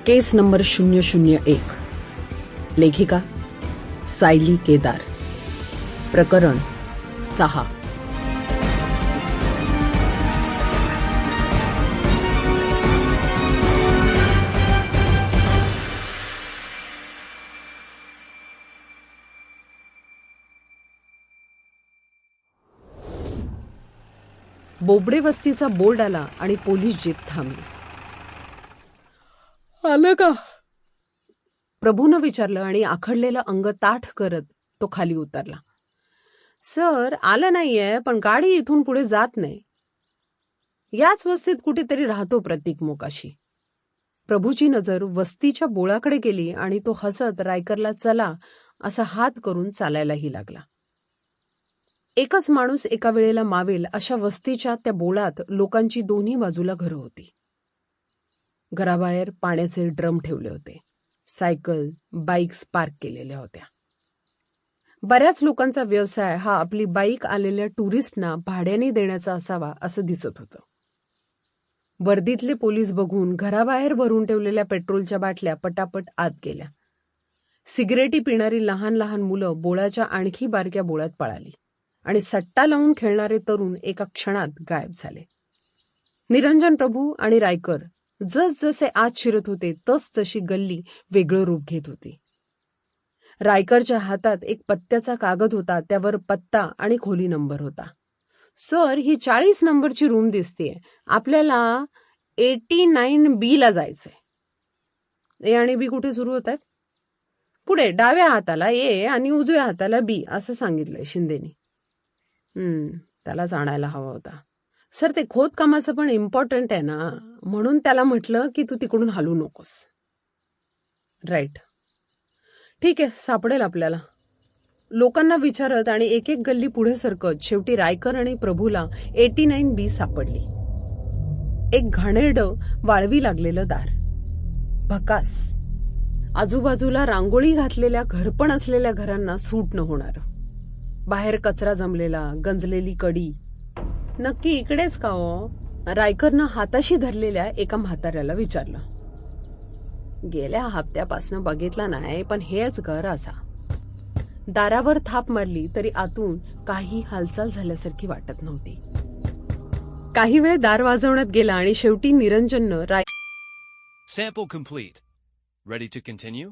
केस number 001, लेखिका सायली केदार, प्रकरण 6। Bobde वस्तीचा board आला आणि पोलीस जीप थांबली। आलं का? प्रभूनं विचारलं आणि आखडलेलं अंग ताठ करत तो खाली उतरला। सर, आलं नाहीये, पण गाडी इथून पुढे जात नाही। याच वस्तीत कुठेतरी राहतो प्रतीक मोकाशी। प्रभूची नजर वस्तीच्या बोळाकडे गेली आणि तो हसत रायकरला चला असा हात करून चालायलाही लागला। एकच माणूस एका वेळेला मावेल अशा वस्तीच्या त्या बोळात लोकांची दोन्ही बाजूला घरं होती। घराबाहेर पाण्याचे ड्रम ठेवले होते, सायकल, बाईक्स पार्क केलेल्या होत्या। बऱ्याच लोकांचा व्यवसाय हा आपली बाईक आलेल्या टुरिस्टना भाड्याने देण्याचा असावा असं दिसत होतं। वर्दीतले पोलीस बघून घराबाहेर भरून ठेवलेल्या पेट्रोलच्या बाटल्या पटापट आत गेल्या। सिगरेटी पिणारी लहान लहान मुलं बोळाच्या आणखी बारक्या बोळात पळाली आणि सट्टा लावून खेळणारे तरुण एका क्षणात गायब झाले। निरंजन प्रभू आणि रायकर जसजसे आत शिरत होते तस तशी गल्ली वेगळं रूप घेत होती। रायकरच्या हातात एक पत्त्याचा कागद होता, त्यावर पत्ता आणि खोली नंबर होता। सर, ही 40 नंबरची रूम दिसतेय, आपल्याला 89B ला जायचंय। ए आणि बी कुठे सुरू होत आहेत? पुढे डाव्या हाताला ए आणि उजव्या हाताला बी असं सांगितलंय शिंदेनी। त्यालाच आणायला हवा होता। सर, ते खोदकामाचं पण इम्पॉर्टंट आहे ना, म्हणून त्याला म्हटलं की तू तिकडून हलू नकोस। राईट, ठीक आहे, सापडेल आपल्याला। लोकांना विचारत आणि एक एक गल्ली पुढे सरकत शेवटी रायकर आणि प्रभूला 89B सापडली। एक घाणेरडं वाळवी लागलेलं दार, भकास, आजूबाजूला रांगोळी घातलेल्या घरपण असलेल्या घरांना सूट न होणार, बाहेर कचरा जमलेला, गंजलेली कडी। नक्की इकडेच का हो? रायकरनं हाताशी धरलेल्या एका म्हाताऱ्याला विचारलं। गेल्या हप्त्यापासून बघितला नाही, पण हेच घर असा। दारावर थाप मारली तरी आतून काही हालचाल झाल्यासारखी वाटत नव्हती। काही वेळ दार वाजवण्यात गेला आणि शेवटी निरंजननं Sample complete. Ready to continue?